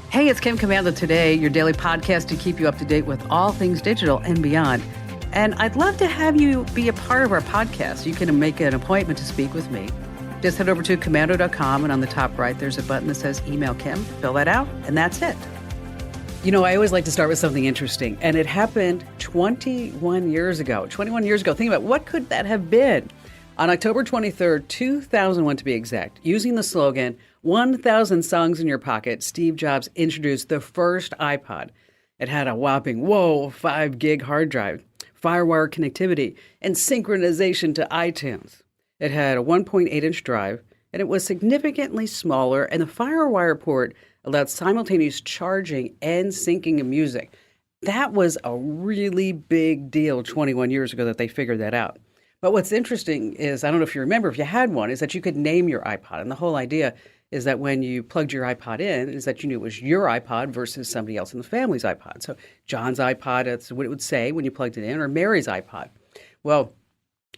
Hey, it's Kim Komando today, your daily podcast to keep you up to date with all things digital and beyond. And I'd love to have you be a part of our podcast. You can make an appointment to speak with me. Just head over to Komando.com, and on the top right, there's a button that says Email Kim. Fill that out, and that's it. You know, I always like to start with something interesting, and it happened 21 years ago. 21 years ago. Think about what could that have been? On October 23rd, 2001 to be exact, using the slogan, 1,000 songs in your pocket, Steve Jobs introduced the first iPod. It had a whopping, 5 gig hard drive, FireWire connectivity, and synchronization to iTunes. It had a 1.8-inch drive, and it was significantly smaller, and the FireWire port allowed simultaneous charging and syncing of music. That was a really big deal 21 years ago that they figured that out. But what's interesting is, I don't know if you remember, if you had one, is that you could name your iPod. And the whole idea is that when you plugged your iPod in, is that you knew it was your iPod versus somebody else in the family's iPod. So John's iPod, that's what it would say when you plugged it in, or Mary's iPod. Well,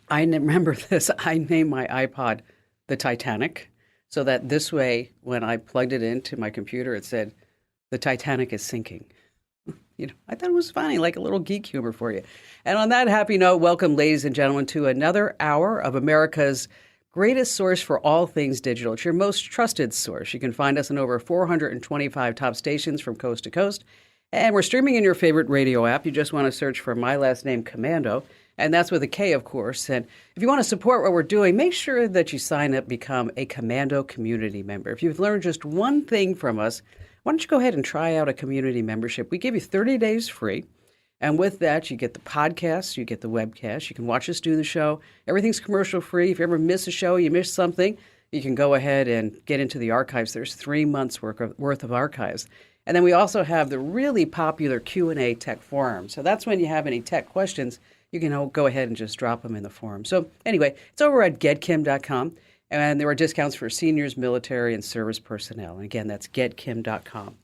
I remember this. I named my iPod the Titanic, so that this way, when I plugged it into my computer, it said, the Titanic is sinking. You know, I thought it was funny, like a little geek humor for you. And on that happy note, welcome, ladies and gentlemen, to another hour of America's greatest source for all things digital. It's your most trusted source. You can find us on over 425 top stations from coast to coast. And we're streaming in your favorite radio app. You just want to search for my last name, Komando. And that's with a K, of course. And if you want to support what we're doing, make sure that you sign up, become a Komando community member. If you've learned just one thing from us, why don't you go ahead and try out a community membership? We give you 30 days free. And with that, you get the podcast, you get the webcast, you can watch us do the show. Everything's commercial free. If you ever miss a show, you miss something, you can go ahead and get into the archives. There's 3 months worth of archives. And then we also have the really popular Q&A tech forum. So that's when you have any tech questions, you can go ahead and just drop them in the forum. So anyway, it's over at getkim.com. And there are discounts for seniors, military, and service personnel. And again, that's getkim.com.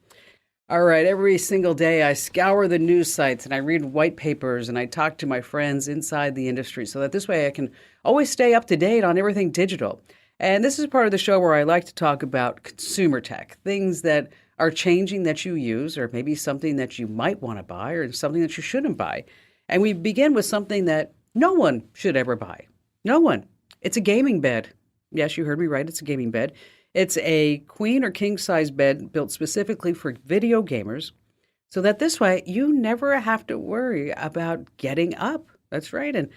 All right, every single day I scour the news sites and I read white papers and I talk to my friends inside the industry so that this way I can always stay up to date on everything digital. And this is part of the show where I like to talk about consumer tech, things that are changing that you use, or maybe something that you might want to buy or something that you shouldn't buy. And we begin with something that no one should ever buy. No one. It's a gaming bed. Yes, you heard me right. It's a gaming bed. It's a queen or king size bed built specifically for video gamers so that this way you never have to worry about getting up. That's right. And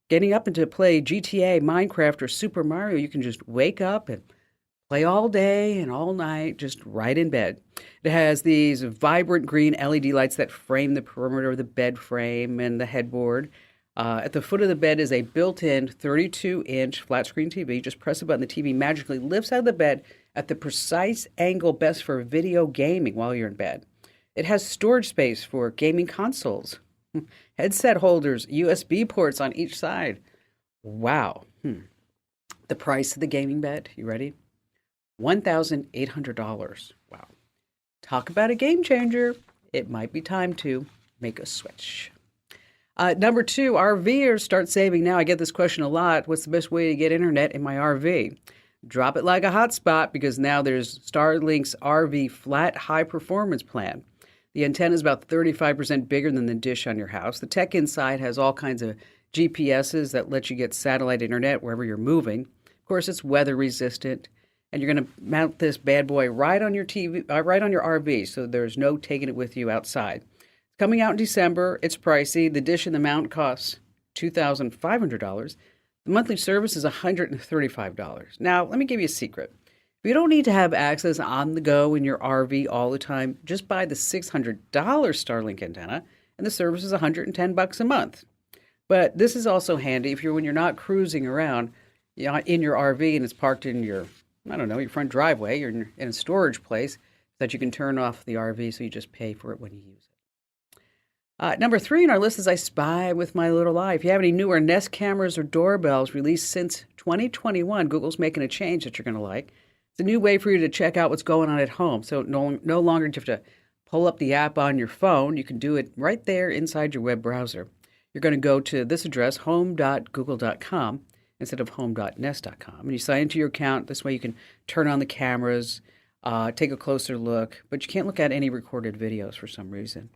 getting up and to play GTA, Minecraft, or Super Mario, you can just wake up and play all day and all night just right in bed. It has these vibrant green LED lights that frame the perimeter of the bed frame and the headboard. At the foot of the bed is a built-in 32-inch flat-screen TV. Just press a button, the TV magically lifts out of the bed at the precise angle best for video gaming while you're in bed. It has storage space for gaming consoles, headset holders, USB ports on each side. Wow. The price of the gaming bed, you ready? $1,800. Wow. Talk about a game changer. It might be time to make a switch. Number 2, RVers start saving now. I get this question a lot. What's the best way to get internet in my RV? Drop it like a hot spot because now there's Starlink's RV flat high performance plan. The antenna is about 35% bigger than the dish on your house. The tech inside has all kinds of GPSs that let you get satellite internet wherever you're moving. Of course, it's weather resistant. And you're going to mount this bad boy right on your TV, right on your RV, so there's no taking it with you outside. Coming out in December, it's pricey. The dish and the mount costs $2,500. The monthly service is $135. Now, let me give you a secret. If you don't need to have access on the go in your RV all the time, just buy the $600 Starlink antenna, and the service is $110 a month. But this is also handy if when you're not cruising around in your RV and it's parked in your front driveway, you're in a storage place, that you can turn off the RV so you just pay for it when you use it. Number 3 on our list is I Spy with My Little Eye. If you have any newer Nest cameras or doorbells released since 2021, Google's making a change that you're going to like. It's a new way for you to check out what's going on at home. So no longer do you have to pull up the app on your phone. You can do it right there inside your web browser. You're going to go to this address, home.google.com, instead of home.nest.com. And you sign into your account. This way you can turn on the cameras. take a closer look, but you can't look at any recorded videos for some reason.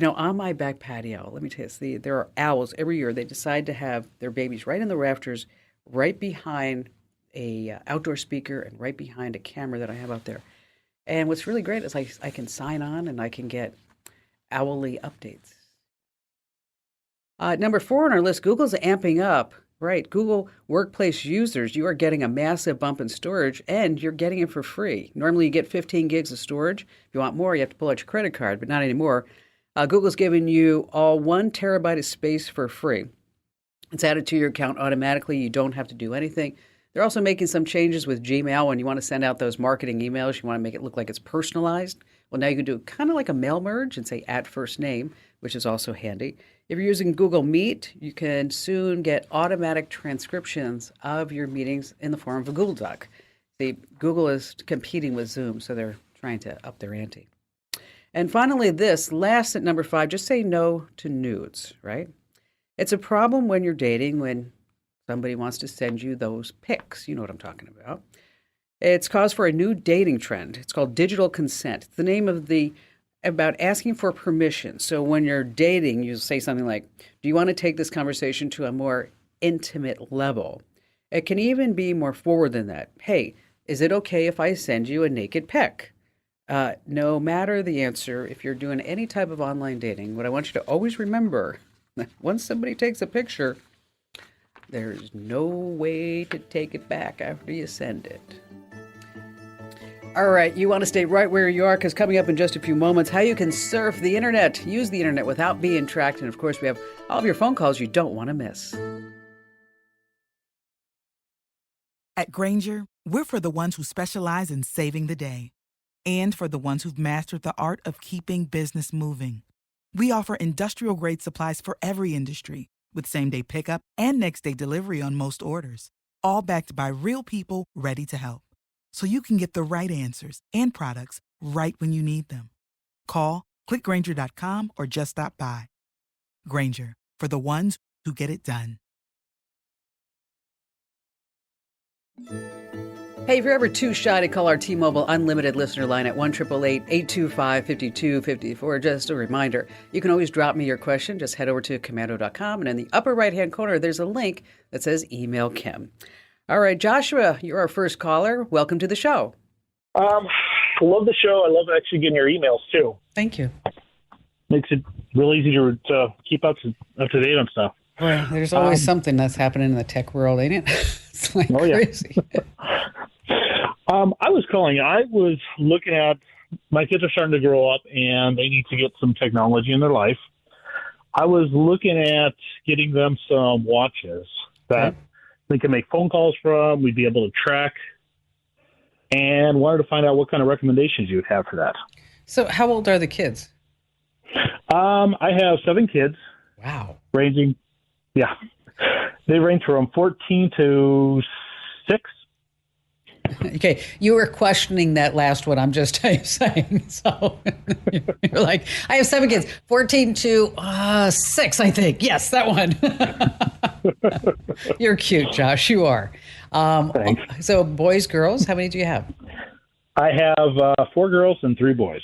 On my back patio, let me tell you, there are owls every year. They decide to have their babies right in the rafters, right behind a outdoor speaker and right behind a camera that I have out there. And what's really great is I can sign on and I can get hourly updates. Number 4 on our list, Google's amping up. Right, Google Workspace users, you are getting a massive bump in storage, and you're getting it for free. Normally, you get 15 gigs of storage. If you want more, you have to pull out your credit card, but not anymore. Google's giving you all 1 terabyte of space for free. It's added to your account automatically. You don't have to do anything. They're also making some changes with Gmail. When you want to send out those marketing emails, you want to make it look like it's personalized. Well, now you can do kind of like a mail merge and say at first name, which is also handy. If you're using Google Meet, you can soon get automatic transcriptions of your meetings in the form of a Google Doc. See, Google is competing with Zoom, so they're trying to up their ante. And finally, last at number 5, just say no to nudes, right? It's a problem when you're dating, when somebody wants to send you those pics. You know what I'm talking about. It's cause for a new dating trend. It's called digital consent. It's the name of about asking for permission. So when you're dating, you say something like, do you want to take this conversation to a more intimate level? It can even be more forward than that. Hey, is it okay if I send you a naked pic? No matter the answer, if you're doing any type of online dating, what I want you to always remember, once somebody takes a picture, there's no way to take it back after you send it. All right, you want to stay right where you are, because coming up in just a few moments, how you can surf the internet, use the internet without being tracked. And of course, we have all of your phone calls you don't want to miss. At Grainger, we're for the ones who specialize in saving the day and for the ones who've mastered the art of keeping business moving. We offer industrial-grade supplies for every industry with same-day pickup and next-day delivery on most orders, all backed by real people ready to help. So you can get the right answers and products right when you need them. Call, clickgrainger.com, or just stop by. Grainger, for the ones who get it done. Hey, if you're ever too shy to call our T-Mobile Unlimited listener line at 1-888-825-5254, just a reminder, you can always drop me your question. Just head over to Komando.com, and in the upper right-hand corner, there's a link that says Email Kim. All right, Joshua, you're our first caller. Welcome to the show. Love the show. I love actually getting your emails, too. Thank you. Makes it real easy to keep up to date on stuff. Well, there's always something that's happening in the tech world, ain't it? It's like crazy. I was calling. I was looking at, my kids are starting to grow up, and they need to get some technology in their life. I was looking at getting them some watches that they can make phone calls from, we'd be able to track, and wanted to find out what kind of recommendations you would have for that. So how old are the kids? I have 7 kids. Wow. They range from 14 to 6. Okay, you were questioning that last one. I'm just saying. So you're like, I have 7 kids, 14 to 6, I think. Yes, that one. You're cute, Josh. You are. Thanks. So boys, girls, how many do you have? I have 4 girls and 3 boys.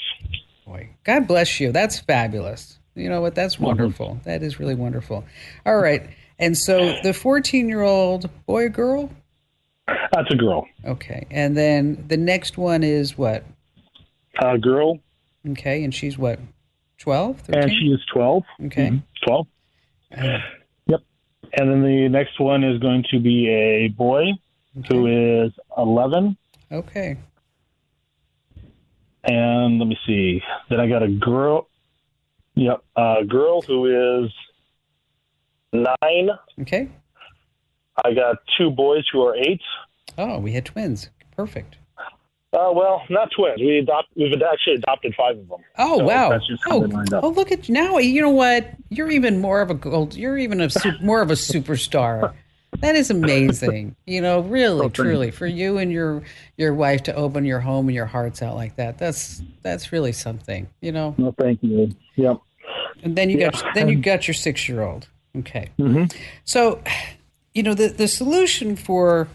Boy, God bless you. That's fabulous. You know what? That's wonderful. Mm-hmm. That is really wonderful. All right. And so the 14-year-old boy or girl? That's a girl. Okay. And then the next one is what? Girl. Okay. And she's what? 12? 13? And she is 12. Okay. Mm-hmm. 12. Yep. And then the next one is going to be a boy who is 11. Okay. And let me see. Then I got a girl. Yep. A girl who is 9. Okay. I got 2 boys who are 8. Oh, we had twins. Perfect. Well, not twins. We've actually adopted 5 of them. Oh, so wow. That's just how they lined up. Oh, look at now. You know what? You're even more of a more of a superstar. That is amazing. Really, truly, for you and your wife to open your home and your hearts out like that. That's really something. No, thank you. Yep. And then you got your 6-year-old. Okay. Mm-hmm. So, the solution for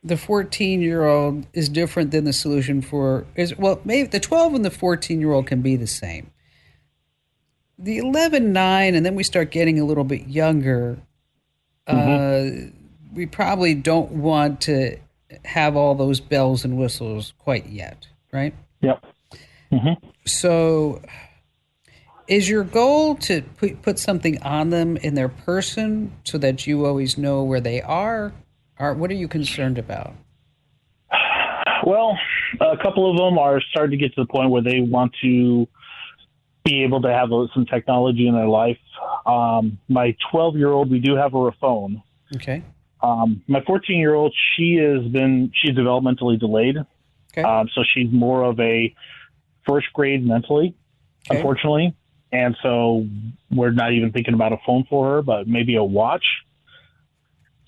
the 14-year-old is different than the solution for maybe the 12 and the 14-year-old can be the same. The 11, 9, and then we start getting a little bit younger. We probably don't want to have all those bells and whistles quite yet, right? Yep. So is your goal to put something on them in their person so that you always know where they are? Or what are you concerned about? Well, a couple of them are starting to get to the point where they want to be able to have some technology in their life. My 12-year-old, we do have her a phone. Okay. My 14-year-old, she's developmentally delayed. Okay. So she's more of a first grade mentally, unfortunately. And so we're not even thinking about a phone for her, but maybe a watch.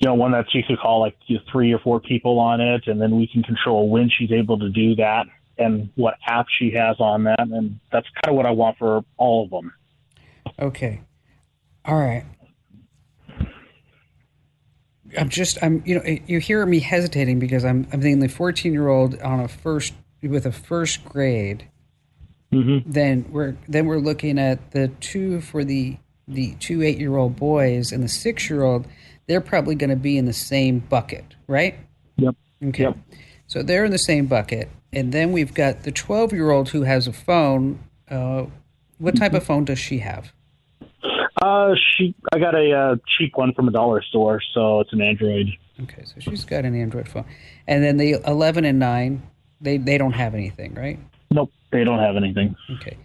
One that she could call like 3 or 4 people on it, and then we can control when she's able to do that and what app she has on that. And that's kind of what I want for all of them. Okay. All right. You hear me hesitating because I'm thinking the 14-year-old with a first grade. Mm-hmm. Then we're looking at the 2 for the 2 8-year-old boys and the 6-year-old. They're probably going to be in the same bucket, right? Yep. Okay. Yep. So they're in the same bucket, and then we've got the 12-year-old who has a phone. What type of phone does she have? I got a cheap one from a dollar store, so it's an Android. Okay, so she's got an Android phone, and then the 11 and 9, they don't have anything, right? Nope, they don't have anything. Okay,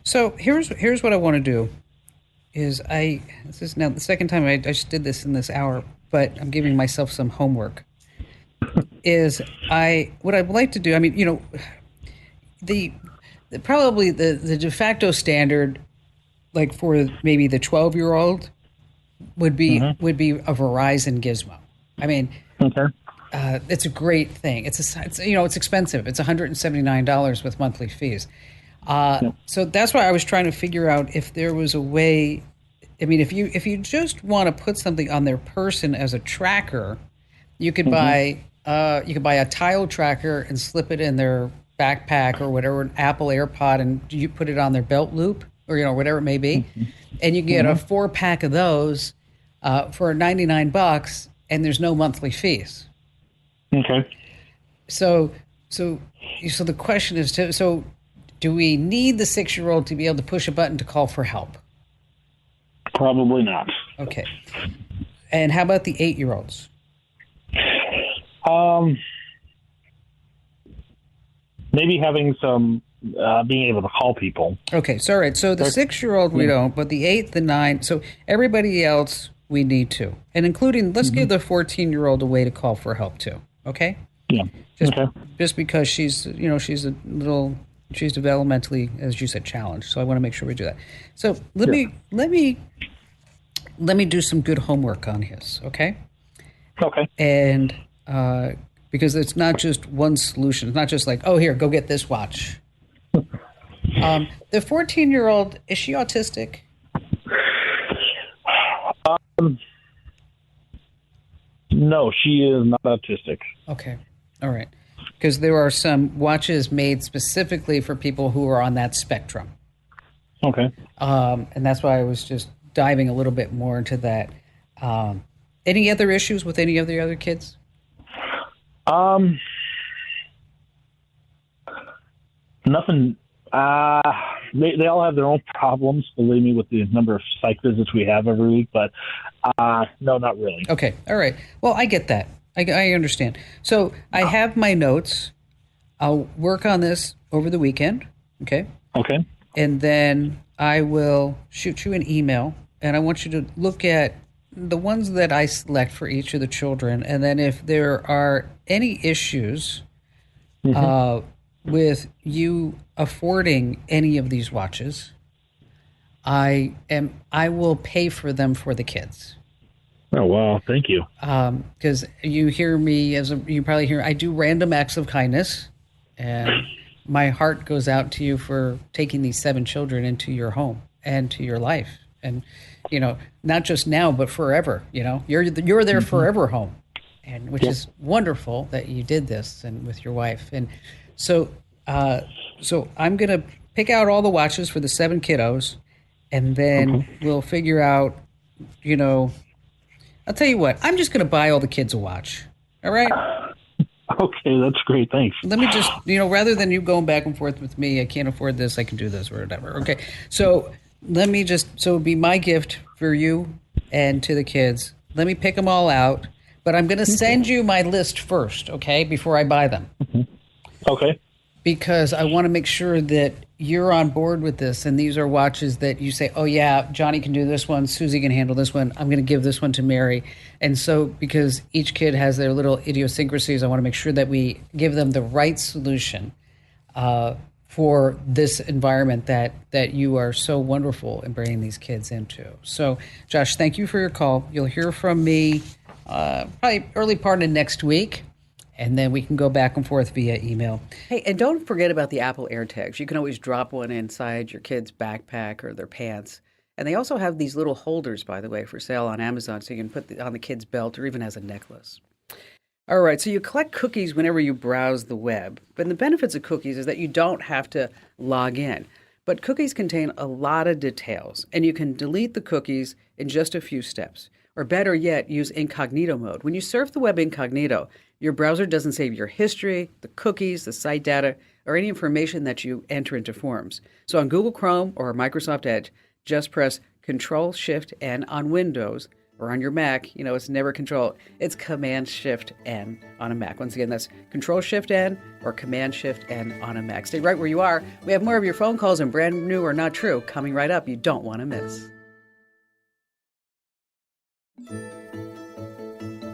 so here's what I want to do. This is now the second time I just did this in this hour, but I'm giving myself some homework. What I'd like to do? I mean, probably the de facto standard, like for maybe the 12-year-old, would be a Verizon Gizmo. I mean, it's a great thing. It's expensive. It's $179 with monthly fees. So that's why I was trying to figure out if there was a way. I mean, if you just want to put something on their person as a tracker, you could buy a tile tracker and slip it in their backpack or whatever, an Apple AirPod, and you put it on their belt loop or whatever it may be, and you get a 4-pack of those for $99, and there's no monthly fees. Okay. So the question is, do we need the 6-year-old to be able to push a button to call for help? Probably not. Okay. And how about the 8-year-olds? Maybe having some being able to call people. Okay, so all right. So the 6-year-old we don't, but the 8, the 9. So everybody else we need to, and including let's give the 14-year-old a way to call for help too. Okay. Yeah. Just because she's developmentally, as you said, challenged. So I want to make sure we do that. So let me do some good homework on his. Okay. Okay. And because it's not just one solution. It's not just like, oh, here, go get this watch. The 14-year-old, is she autistic? No, she is not autistic. Okay. All right. Because there are some watches made specifically for people who are on that spectrum. Okay. And that's why I was just diving a little bit more into that. Any other issues with any of the other kids? Nothing. They all have their own problems, believe me, with the number of psych visits we have every week, but no, not really. Okay. All right. Well, I get that. I understand. So I have my notes. I'll work on this over the weekend. Okay. Okay. And then I will shoot you an email, and I want you to look at the ones that I select for each of the children. And then if there are any issues with you affording any of these watches, I will pay for them for the kids. Oh, wow. Thank you. Because you hear me, you probably hear, I do random acts of kindness, and my heart goes out to you for taking these 7 children into your home and to your life. And, not just now, but forever, you're their forever home. and which is wonderful that you did this and with your wife. And so, so I'm going to pick out all the watches for the 7 kiddos, and then we'll figure out, I'll tell you what, I'm just going to buy all the kids a watch. All right? Okay, that's great. Thanks. Let me just, rather than you going back and forth with me, I can't afford this, I can do this or whatever. Okay. So it'll be my gift for you and to the kids. Let me pick them all out, but I'm going to send you my list first, okay, before I buy them. Okay. Because I want to make sure that you're on board with this, and these are watches that you say, oh, yeah, Johnny can do this one, Susie can handle this one, I'm going to give this one to Mary. And so because each kid has their little idiosyncrasies, I want to make sure that we give them the right solution for this environment that you are so wonderful in bringing these kids into. So, Josh, thank you for your call. You'll hear from me probably early part of next week. And then we can go back and forth via email. Hey, and don't forget about the Apple AirTags. You can always drop one inside your kid's backpack or their pants. And they also have these little holders, by the way, for sale on Amazon, so you can put it on the kid's belt or even as a necklace. All right, so you collect cookies whenever you browse the web. But the benefits of cookies is that you don't have to log in. But cookies contain a lot of details, and you can delete the cookies in just a few steps. Or better yet, use incognito mode. When you surf the web incognito, your browser doesn't save your history, the cookies, the site data, or any information that you enter into forms. So on Google Chrome or Microsoft Edge, just press Control-Shift-N on Windows, or on your Mac, it's never Control, it's Command-Shift-N on a Mac. Once again, that's Control-Shift-N or Command-Shift-N on a Mac. Stay right where you are. We have more of your phone calls and brand new or not true coming right up. You don't want to miss.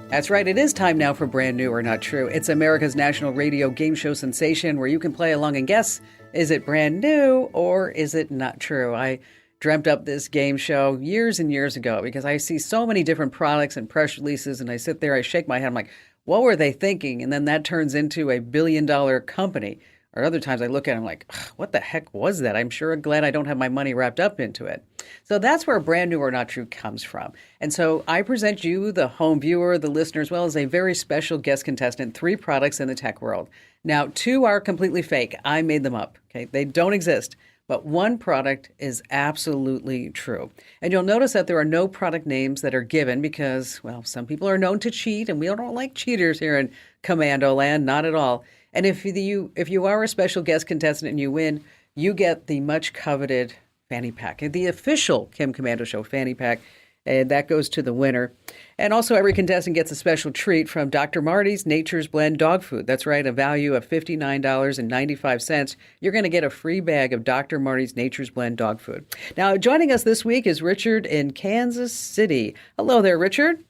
That's right, it is time now for Brand New or Not True. It's America's national radio game show sensation where you can play along and guess, is it brand new or is it not true? I dreamt up this game show years and years ago because I see so many different products and press releases, and I sit there, I shake my head, I'm like, what were they thinking? And then that turns into a billion-dollar company. Or other times I look at it, I'm like, what the heck was that? I'm sure glad I don't have my money wrapped up into it. So that's where Brand New or Not True comes from. And so I present you, the home viewer, the listener, as well as a very special guest contestant, 3 products in the tech world. Now, 2 are completely fake. I made them up. Okay, they don't exist. But 1 product is absolutely true. And you'll notice that there are no product names that are given because, well, some people are known to cheat, and we don't like cheaters here in Komando land, not at all. And if you are a special guest contestant and you win, you get the much coveted fanny pack, the official Kim Komando Show fanny pack, and that goes to the winner. And also every contestant gets a special treat from Dr. Marty's Nature's Blend dog food. That's right, a value of $59.95. You're going to get a free bag of Dr. Marty's Nature's Blend dog food. Now, joining us this week is Richard in Kansas City. Hello there, Richard.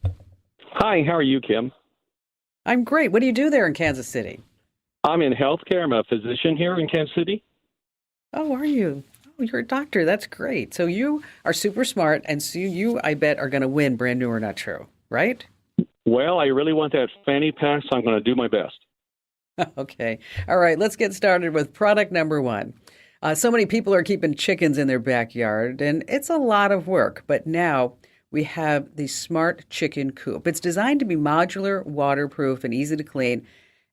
Hi, how are you, Kim? I'm great. What do you do there in Kansas City? I'm in healthcare. I'm a physician here in Kansas City. Oh, are you? Oh, you're a doctor. That's great. So you are super smart, and so you, I bet, are going to win Brand New or Not True, right? Well, I really want that fanny pack, so I'm going to do my best. Okay. All right. Let's get started with product number 1. So many people are keeping chickens in their backyard, and it's a lot of work. But now we have the Smart Chicken Coop. It's designed to be modular, waterproof, and easy to clean.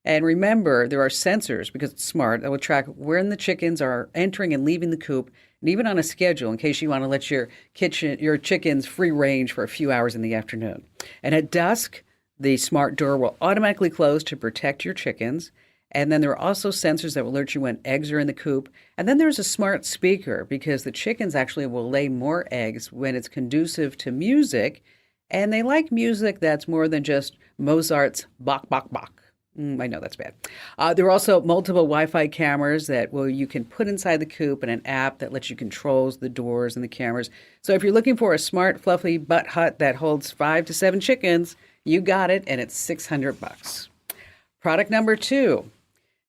And remember, there are sensors, because it's smart, that will track when the chickens are entering and leaving the coop, and even on a schedule in case you want to let your chickens free range for a few hours in the afternoon. And at dusk, the smart door will automatically close to protect your chickens. And then there are also sensors that will alert you when eggs are in the coop. And then there's a smart speaker, because the chickens actually will lay more eggs when it's conducive to music. And they like music that's more than just Mozart's Bach, Bach, Bach. I know that's bad. There are also multiple Wi-Fi cameras that you can put inside the coop, and an app that lets you control the doors and the cameras. So if you're looking for a smart, fluffy butt hut that holds 5 to 7 chickens, you got it, and it's $600. Product number 2.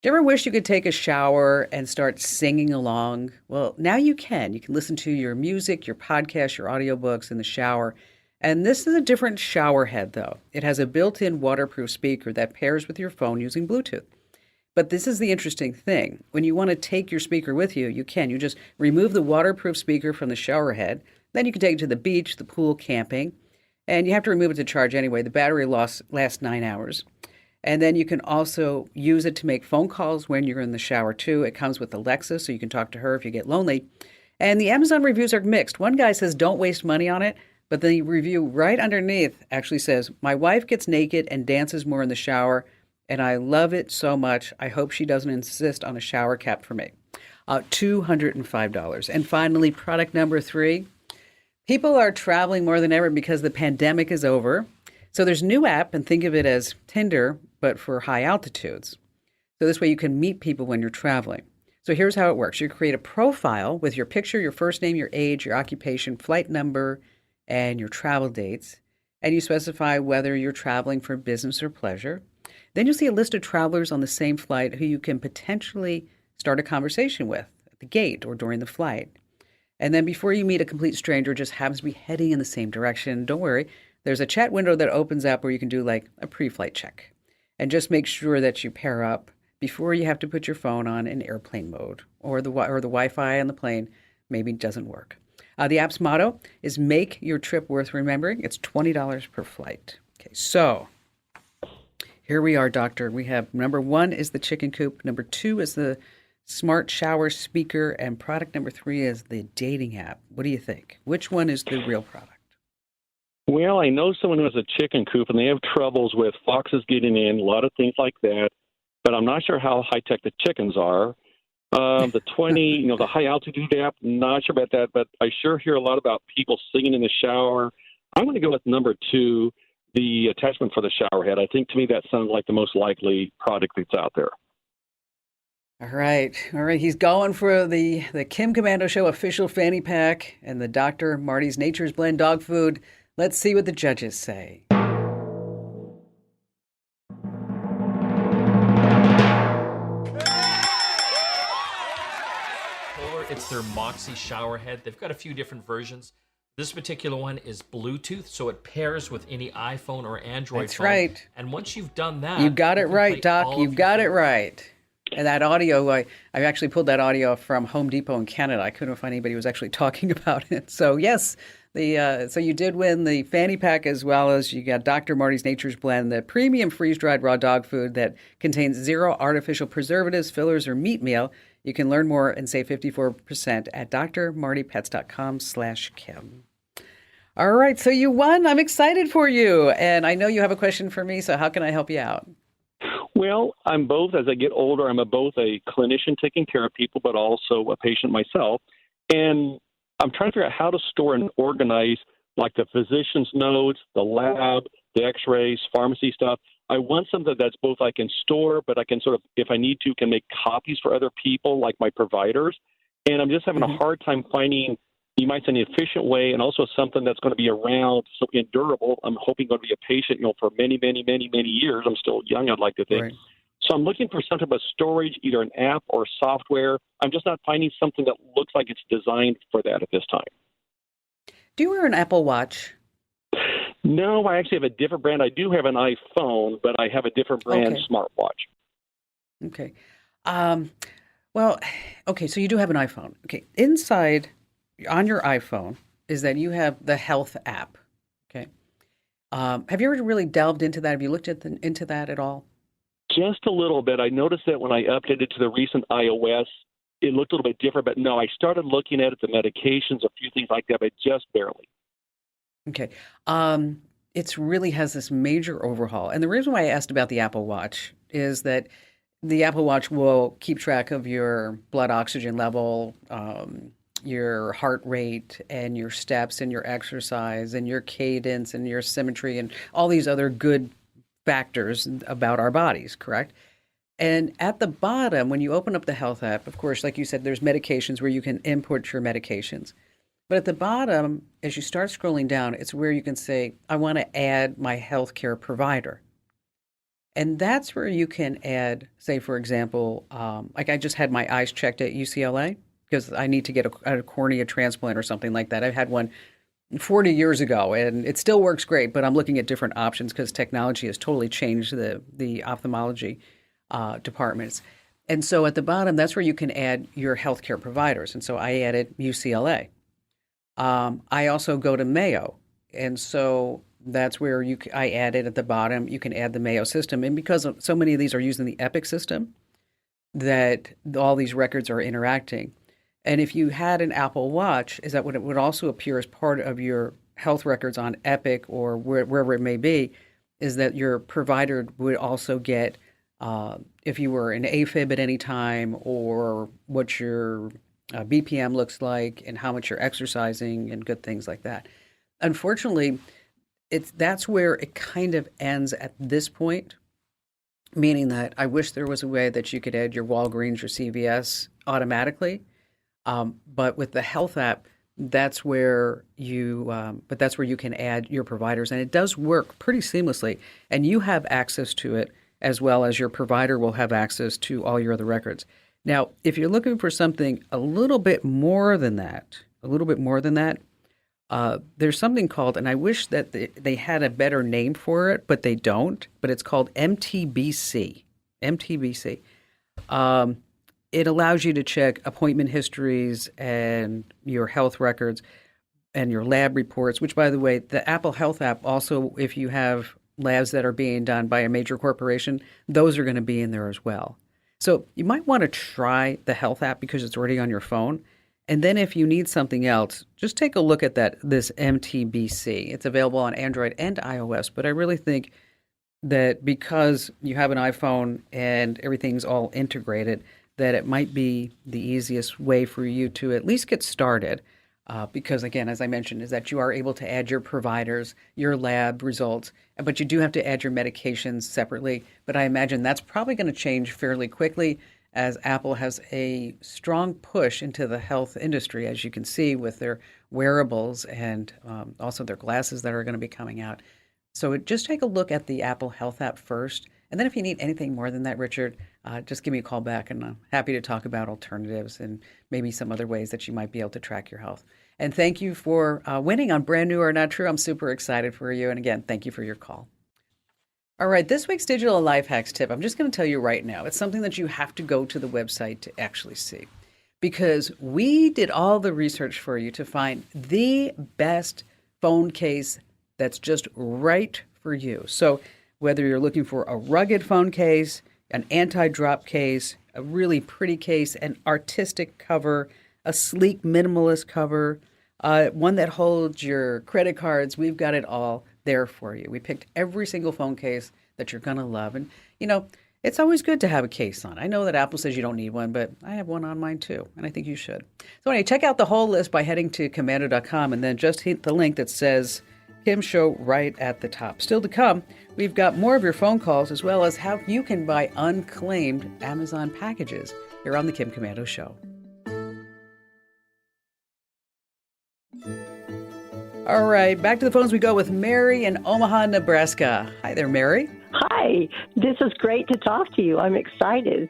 Do you ever wish you could take a shower and start singing along? Well, now you can. You can listen to your music, your podcasts, your audiobooks in the shower. And this is a different shower head, though. It has a built-in waterproof speaker that pairs with your phone using Bluetooth. But this is the interesting thing. When you want to take your speaker with you, you can. You just remove the waterproof speaker from the shower head. Then you can take it to the beach, the pool, camping. And you have to remove it to charge anyway. The battery lasts 9 hours. And then you can also use it to make phone calls when you're in the shower, too. It comes with Alexa, so you can talk to her if you get lonely. And the Amazon reviews are mixed. One guy says, don't waste money on it. But the review right underneath actually says, my wife gets naked and dances more in the shower, and I love it so much. I hope she doesn't insist on a shower cap for me. $205. And finally, product number 3. People are traveling more than ever because the pandemic is over. So there's a new app, and think of it as Tinder, but for high altitudes. So this way you can meet people when you're traveling. So here's how it works. You create a profile with your picture, your first name, your age, your occupation, flight number, and your travel dates. And you specify whether you're traveling for business or pleasure. Then you'll see a list of travelers on the same flight who you can potentially start a conversation with at the gate or during the flight. And then before you meet a complete stranger, just happens to be heading in the same direction, don't worry. There's a chat window that opens up where you can do like a pre-flight check. And just make sure that you pair up before you have to put your phone on in airplane mode, or the Wi-Fi on the plane maybe doesn't work. The app's motto is make your trip worth remembering. It's $20 per flight. Okay, so here we are, doctor. We have number 1 is the chicken coop. Number 2 is the smart shower speaker. And product number 3 is the dating app. What do you think? Which one is the real product? Well, I know someone who has a chicken coop, and they have troubles with foxes getting in, a lot of things like that. But I'm not sure how high-tech the chickens are. The 20, the high altitude app, not sure about that, but I sure hear a lot about people singing in the shower. I'm going to go with number 2, the attachment for the shower head. I think to me that sounds like the most likely product that's out there. All right. He's going for the Kim Komando Show official fanny pack and the Dr. Marty's Nature's Blend dog food. Let's see what the judges say. It's their Moxie shower head. They've got a few different versions. This particular one is Bluetooth, so it pairs with any iPhone or Android That's phone. right. And once you've done that... You got it right, Doc. You You've got it right. And that audio, I actually pulled that audio from Home Depot in Canada. I couldn't find anybody who was actually talking about it. So, yes, so you did win the fanny pack, as well as you got Dr. Marty's Nature's Blend, the premium freeze-dried raw dog food that contains 0 artificial preservatives, fillers, or meat meal. You can learn more and save 54% at drmartypets.com/Kim. All right, so you won. I'm excited for you. And I know you have a question for me, so how can I help you out? Well, I'm both. As I get older, I'm both a clinician taking care of people, but also a patient myself. And I'm trying to figure out how to store and organize, like the physician's notes, the lab, the x-rays, pharmacy stuff. I want something that's both I can store, but I can sort of, if I need to, can make copies for other people, like my providers. And I'm just having a hard time finding, you might say, an efficient way, and also something that's going to be around, so durable. I'm hoping going to be a patient, for many, many, many, many years. I'm still young, I'd like to think. Right. So I'm looking for something about storage, either an app or software. I'm just not finding something that looks like it's designed for that at this time. Do you wear an Apple Watch? No, I actually have a different brand. I do have an iPhone, but I have a different brand smartwatch. Okay. So you do have an iPhone. Okay. Inside on your iPhone is that you have the health app. Okay. Have you ever really delved into that? Have you looked into that at all? Just a little bit. I noticed that when I updated to the recent iOS, it looked a little bit different. But no, I started looking at it, the medications, a few things like that, but just barely. Okay. It really has this major overhaul. And the reason why I asked about the Apple Watch is that the Apple Watch will keep track of your blood oxygen level, your heart rate, and your steps, and your exercise, and your cadence, and your symmetry, and all these other good factors about our bodies, correct? And at the bottom, when you open up the health app, of course, like you said, there's medications where you can input your medications. But at the bottom, as you start scrolling down, it's where you can say, I want to add my healthcare provider. And that's where you can add, say, for example, like I just had my eyes checked at UCLA because I need to get a cornea transplant or something like that. I've had one 40 years ago, and it still works great, but I'm looking at different options because technology has totally changed the ophthalmology departments. And so at the bottom, that's where you can add your healthcare providers. And so I added UCLA. I also go to Mayo. And so That's where I added at the bottom, you can add the Mayo system. And because so many of these are using the Epic system, that all these records are interacting. And if you had an Apple Watch, is that what it would also appear as part of your health records on Epic or wherever it may be, is that your provider would also get if you were in AFib at any time or what your BPM looks like and how much you're exercising and good things like that. Unfortunately, that's where it kind of ends at this point, meaning that I wish there was a way that you could add your Walgreens or CVS automatically. But with the health app, that's where you can add your providers, and it does work pretty seamlessly. And you have access to it as well as your provider will have access to all your other records. Now, if you're looking for something a little bit more than that, there's something called, and I wish that they had a better name for it, but they don't. But it's called MTBC. MTBC. It allows you to check appointment histories and your health records and your lab reports, which, by the way, the Apple Health app also, if you have labs that are being done by a major corporation, those are going to be in there as well. So you might want to try the Health app because it's already on your phone. And then if you need something else, just take a look at this MTBC. It's available on Android and iOS, but I really think that because you have an iPhone and everything's all integrated, that it might be the easiest way for you to at least get started. Because again, as I mentioned, is that you are able to add your providers, your lab results, but you do have to add your medications separately. But I imagine that's probably going to change fairly quickly as Apple has a strong push into the health industry, as you can see with their wearables and also their glasses that are going to be coming out. So just take a look at the Apple Health app first. And then if you need anything more than that, Richard, just give me a call back, and I'm happy to talk about alternatives and maybe some other ways that you might be able to track your health. And thank you for winning on Brand New or Not True. I'm super excited for you. And again, thank you for your call. All right, this week's digital life hacks tip, I'm just going to tell you right now. It's something that you have to go to the website to actually see, because we did all the research for you to find the best phone case that's just right for you. So whether you're looking for a rugged phone case, an anti-drop case, a really pretty case, an artistic cover, a sleek minimalist cover, one that holds your credit cards, we've got it all there for you. We picked every single phone case that you're going to love. And, you know, it's always good to have a case on. I know that Apple says you don't need one, but I have one on mine too, and I think you should. So anyway, check out the whole list by heading to Komando.com and then just hit the link that says Kim Show right at the top. Still to come, we've got more of your phone calls as well as how you can buy unclaimed Amazon packages here on the Kim Komando Show. All right, back to the phones we go with Mary in Omaha, Nebraska. Hi there, Mary. Hi, this is great to talk to you. I'm excited.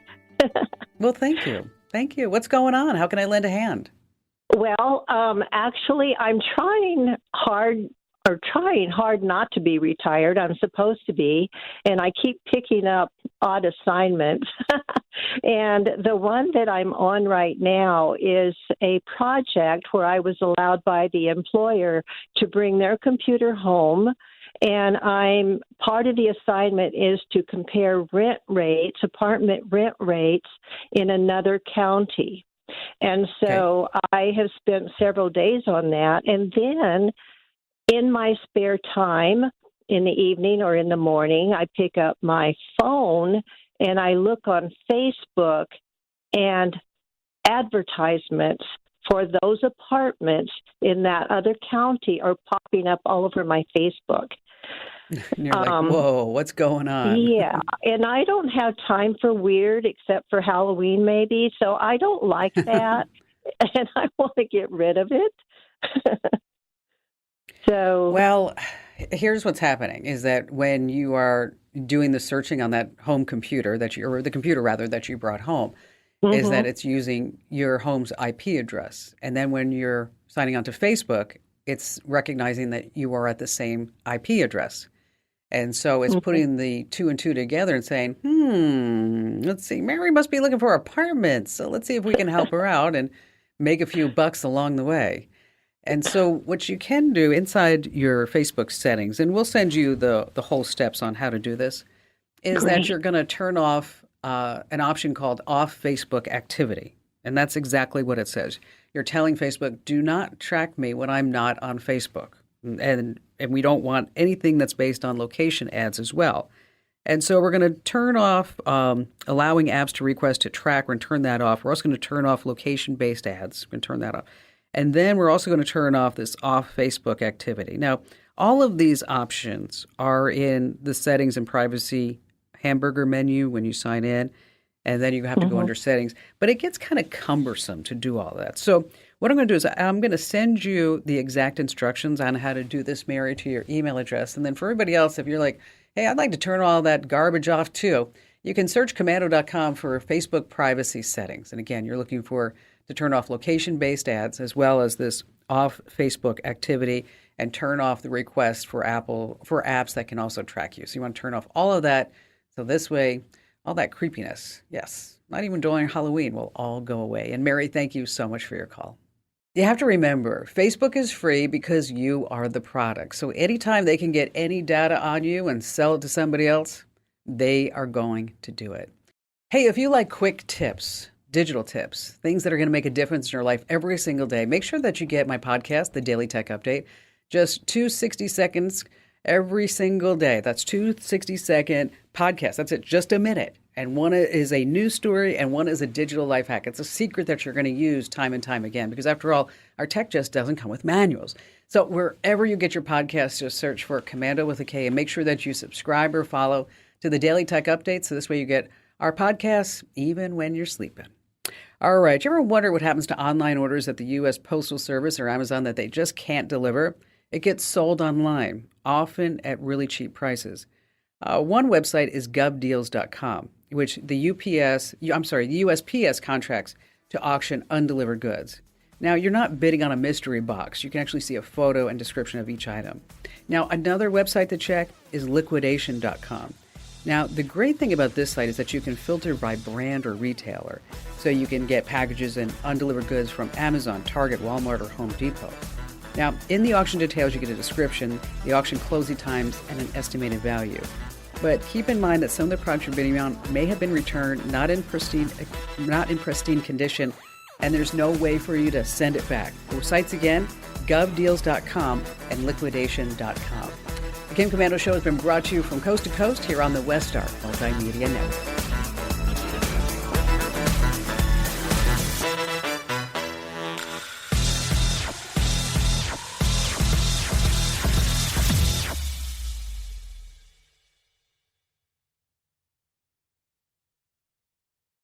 Well, thank you. Thank you. What's going on? How can I lend a hand? Well, actually, I'm trying hard not to be retired. I'm supposed to be, and I keep picking up odd assignments. And the one that I'm on right now is a project where I was allowed by the employer to bring their computer home. And part of the assignment is to compare apartment rent rates in another county. And so I have spent several days on that. And then in my spare time, in the evening or in the morning, I pick up my phone and I look on Facebook, and advertisements for those apartments in that other county are popping up all over my Facebook. And you're like, whoa, what's going on? Yeah, and I don't have time for weird except for Halloween maybe, so I don't like that, and I want to get rid of it. Well, here's what's happening is that when you are doing the searching on that home computer or the computer rather that you brought home, is that it's using your home's IP address. And then when you're signing on to Facebook, it's recognizing that you are at the same IP address. And so it's putting the two and two together and saying, let's see, Mary must be looking for apartments. So let's see if we can help her out and make a few bucks along the way. And so what you can do inside your Facebook settings, and we'll send you the whole steps on how to do this, is that you're going to turn off an option called off Facebook activity. And that's exactly what it says. You're telling Facebook, do not track me when I'm not on Facebook. And we don't want anything that's based on location ads as well. And so we're going to turn off allowing apps to request to track. We're going to turn that off. We're also going to turn off location-based ads. We're going to turn that off. And then we're also going to turn off this off Facebook activity. Now, all of these options are in the settings and privacy hamburger menu when you sign in. And then you have to go under settings. But it gets kind of cumbersome to do all that. So what I'm going to do is I'm going to send you the exact instructions on how to do this, Mary, to your email address. And then for everybody else, if you're like, hey, I'd like to turn all that garbage off too, you can search Komando.com for Facebook privacy settings. And again, you're looking to turn off location-based ads as well as this off Facebook activity and turn off the request for apps that can also track you. So you want to turn off all of that. So this way, all that creepiness, yes, not even during Halloween, will all go away. And Mary, thank you so much for your call. You have to remember, Facebook is free because you are the product. So anytime they can get any data on you and sell it to somebody else, they are going to do it. Hey, if you like quick tips, digital tips, things that are going to make a difference in your life every single day, make sure that you get my podcast, The Daily Tech Update, just 2 60-second every single day. That's 2 60-second podcasts. That's it, just a minute. And one is a news story and one is a digital life hack. It's a secret that you're going to use time and time again because, after all, our tech just doesn't come with manuals. So wherever you get your podcast, just search for Komando with a K and make sure that you subscribe or follow to the Daily Tech Update. So this way you get our podcasts even when you're sleeping. All right. Do you ever wonder what happens to online orders at the U.S. Postal Service or Amazon that they just can't deliver? It gets sold online, often at really cheap prices. One website is govdeals.com, which the USPS contracts to auction undelivered goods. Now, you're not bidding on a mystery box. You can actually see a photo and description of each item. Now, another website to check is liquidation.com. Now, the great thing about this site is that you can filter by brand or retailer. So you can get packages and undelivered goods from Amazon, Target, Walmart, or Home Depot. Now, in the auction details, you get a description, the auction closing times, and an estimated value. But keep in mind that some of the products you're bidding on may have been returned not in pristine condition, and there's no way for you to send it back. The sites again, govdeals.com and liquidation.com. The Kim Komando Show has been brought to you from coast to coast here on the Westar Multimedia Network.